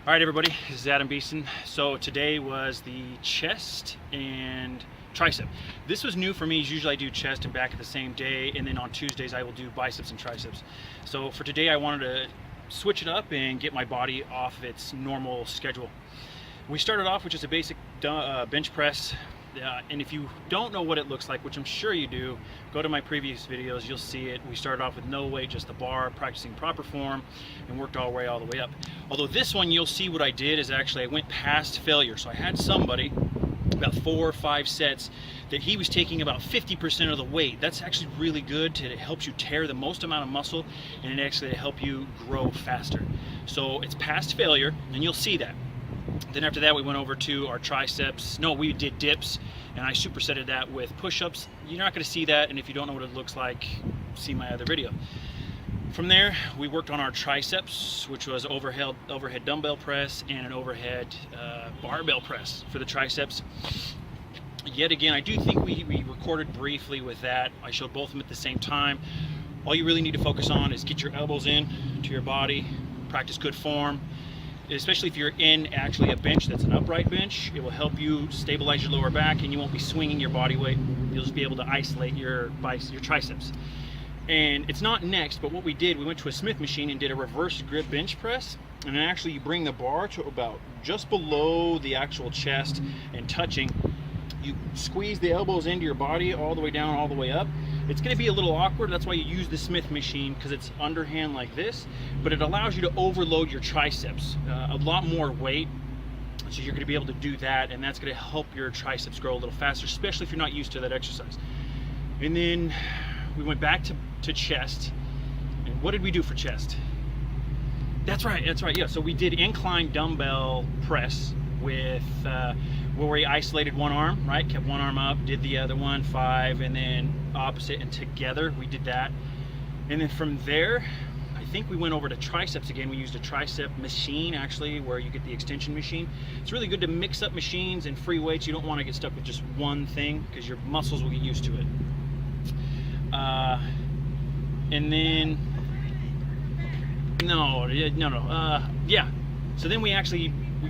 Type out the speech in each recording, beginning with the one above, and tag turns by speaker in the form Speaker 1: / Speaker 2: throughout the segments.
Speaker 1: All right, everybody, this is Adam Beeson. So today was the chest and tricep. This was new for me. Usually I do chest and back at the same day, and then on Tuesdays I will do biceps and triceps. So for today I wanted to switch it up and get my body off its normal schedule. We started off with just a basic bench press. And if you don't know what it looks like, which I'm sure you do, go to my previous videos, you'll see it. We started off with no weight, just the bar, practicing proper form, and worked all the way up. Although this one, you'll see what I did is actually I went past failure. So I had somebody, about 4 or 5 sets, that he was taking about 50% of the weight. That's actually really good. It helps you tear the most amount of muscle, and it actually helps you grow faster. So it's past failure, and you'll see that. Then after that we went over to our triceps. No, we did dips, and I supersetted that with push-ups. You're not going to see that, and if you don't know what it looks like, see my other video. From there we worked on our triceps, which was overhead dumbbell press and an overhead barbell press for the triceps. Yet again, I do think we recorded briefly with that. I showed both of them at the same time. All you really need to focus on is get your elbows in to your body, practice good form. Especially if you're in actually a bench that's an upright bench, it will help you stabilize your lower back, and you won't be swinging your body weight. You'll just be able to isolate your triceps. And it's not next, but what we did, we went to a Smith machine and did a reverse grip bench press. And then actually you bring the bar to about just below the actual chest and touching. You squeeze the elbows into your body all the way down, all the way up. It's going to be a little awkward. That's why you use the Smith machine, because it's underhand like this, but it allows you to overload your triceps, a lot more weight. So you're going to be able to do that, and that's going to help your triceps grow a little faster, especially if you're not used to that exercise. And then we went back to chest. And what did we do for chest? That's right, yeah. So we did incline dumbbell press with where we isolated one arm, right? Kept one arm up, did the other one, 5, and then opposite, and together we did that. And then from there, I think we went over to triceps again. We used a tricep machine, actually, where you get the extension machine. It's really good to mix up machines and free weights. You don't want to get stuck with just one thing, because your muscles will get used to it. And then, yeah. So then we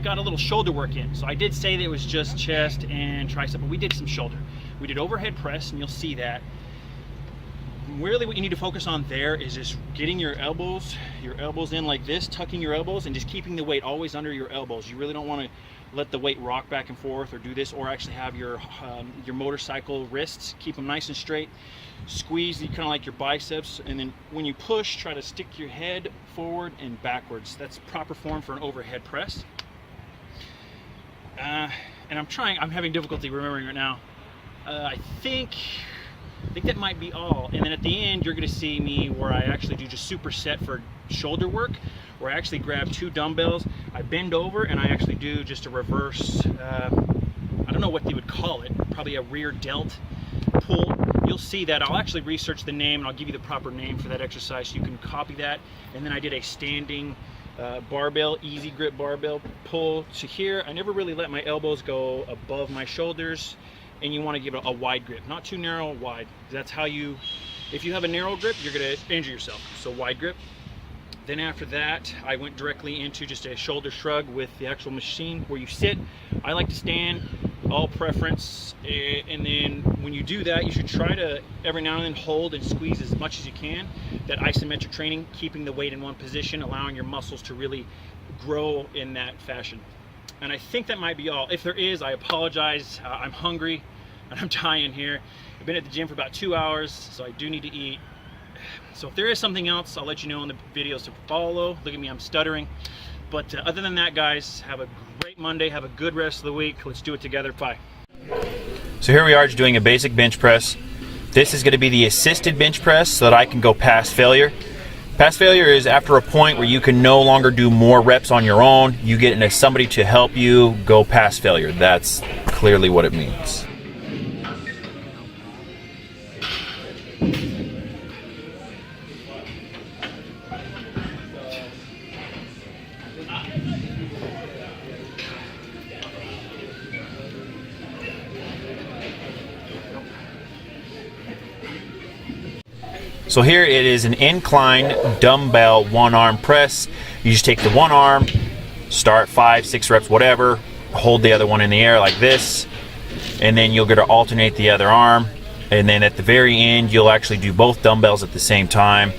Speaker 1: got a little shoulder work in. So I did say that it was just chest and tricep, but we did some shoulder. We did overhead press, and you'll see that. Really what you need to focus on there is just getting your elbows in like this, tucking your elbows, and just keeping the weight always under your elbows. You really don't want to let the weight rock back and forth or do this, or actually have your motorcycle wrists, keep them nice and straight. Squeeze kind of like your biceps, and then when you push, try to stick your head forward and backwards. That's proper form for an overhead press. And I'm having difficulty remembering right now. I think that might be all. And then at the end, you're going to see me where I actually do just superset for shoulder work, where I actually grab 2 dumbbells, I bend over, and I actually do just a reverse, I don't know what they would call it, probably a rear delt pull. You'll see that. I'll actually research the name, and I'll give you the proper name for that exercise so you can copy that. And then I did a standing barbell, easy grip barbell pull to here. I never really let my elbows go above my shoulders, and you want to give it a wide grip, not too narrow, wide. That's how if you have a narrow grip, you're going to injure yourself. So wide grip. Then after that, I went directly into just a shoulder shrug with the actual machine where you sit. I like to stand, all preference. And then when you do that, you should try to every now and then hold and squeeze as much as you can. That isometric training, keeping the weight in one position, allowing your muscles to really grow in that fashion. And I think that might be all. If there is, I apologize. I'm hungry and I'm dying here. I've been at the gym for about 2 hours, so I do need to eat. So if there is something else, I'll let you know in the videos to follow. Look at me, I'm stuttering. But other than that, guys, have a great Monday. Have a good rest of the week. Let's do it together. Bye.
Speaker 2: So here we are just doing a basic bench press. This is going to be the assisted bench press so that I can go past failure. Past failure is after a point where you can no longer do more reps on your own. You get into somebody to help you go past failure. That's clearly what it means. So here it is an incline dumbbell one arm press. You just take the one arm, Start 5, 6 reps, whatever. Hold the other one in the air like this, and then you're going to alternate the other arm. And then at the very end, you'll actually do both dumbbells at the same time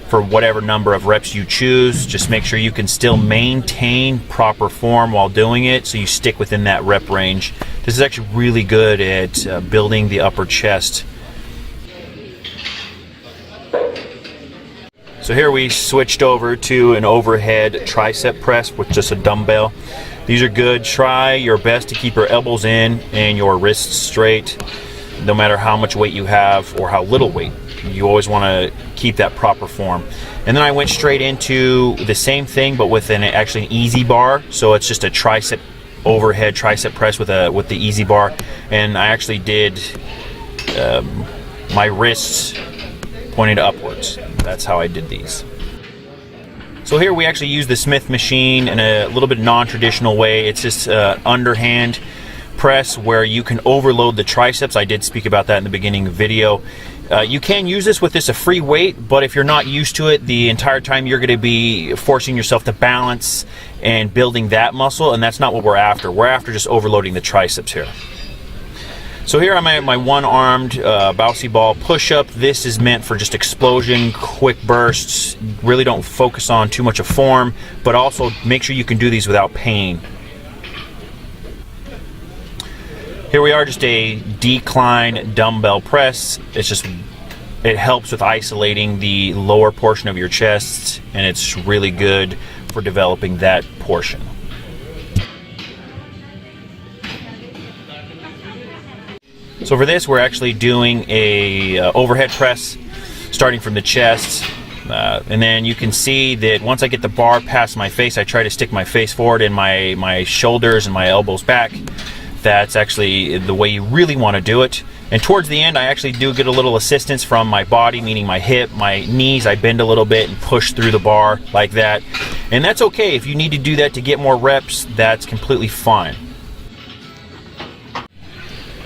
Speaker 2: for whatever number of reps you choose. Just make sure you can still maintain proper form while doing it, so you stick within that rep range. This is actually really good at building the upper chest. So here we switched over to an overhead tricep press with just a dumbbell. These are good. Try your best to keep your elbows in and your wrists straight, no matter how much weight you have or how little weight. You always want to keep that proper form. And then I went straight into the same thing, but with actually an easy bar. So it's just a tricep overhead tricep press with the easy bar. And I actually did my wrists pointed upwards. That's how I did these. So here we actually use the Smith machine in a little bit non-traditional way. It's just underhand press where you can overload the triceps. I did speak about that in the beginning of the video. You can use this with just a free weight, but if you're not used to it, the entire time you're going to be forcing yourself to balance and building that muscle, and that's not what we're after. We're after just overloading the triceps here. So here I'm at my one-armed bouncy ball push-up. This is meant for just explosion, quick bursts. Really don't focus on too much of form, but also make sure you can do these without pain. Here we are, just a decline dumbbell press. It helps with isolating the lower portion of your chest, and it's really good for developing that portion. So for this, we're actually doing a overhead press, starting from the chest. And then you can see that once I get the bar past my face, I try to stick my face forward and my shoulders and my elbows back. That's actually the way you really want to do it. And towards the end, I actually do get a little assistance from my body, meaning my hip, my knees. I bend a little bit and push through the bar like that. And that's okay. If you need to do that to get more reps, that's completely fine.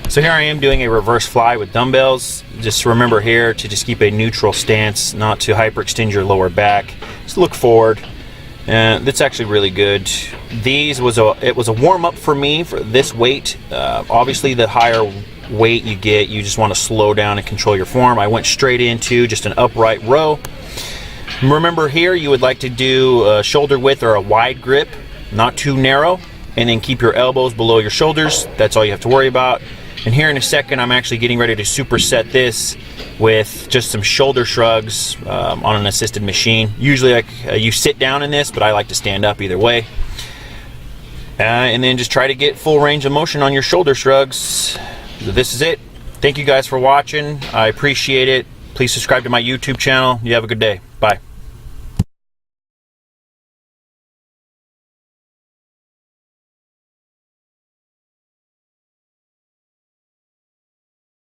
Speaker 2: So here I am doing a reverse fly with dumbbells. Just remember here to just keep a neutral stance, not to hyperextend your lower back. Just look forward. That's actually really good. It was a warm-up for me for this weight. Obviously, the higher weight you get, you just want to slow down and control your form. I went straight into just an upright row. Remember here, you would like to do a shoulder width or a wide grip, not too narrow, and then keep your elbows below your shoulders. That's all you have to worry about. And here in a second, I'm actually getting ready to superset this with just some shoulder shrugs on an assisted machine. Usually you sit down in this, but I like to stand up either way. And then just try to get full range of motion on your shoulder shrugs. So this is it. Thank you guys for watching. I appreciate it. Please subscribe to my YouTube channel. You have a good day.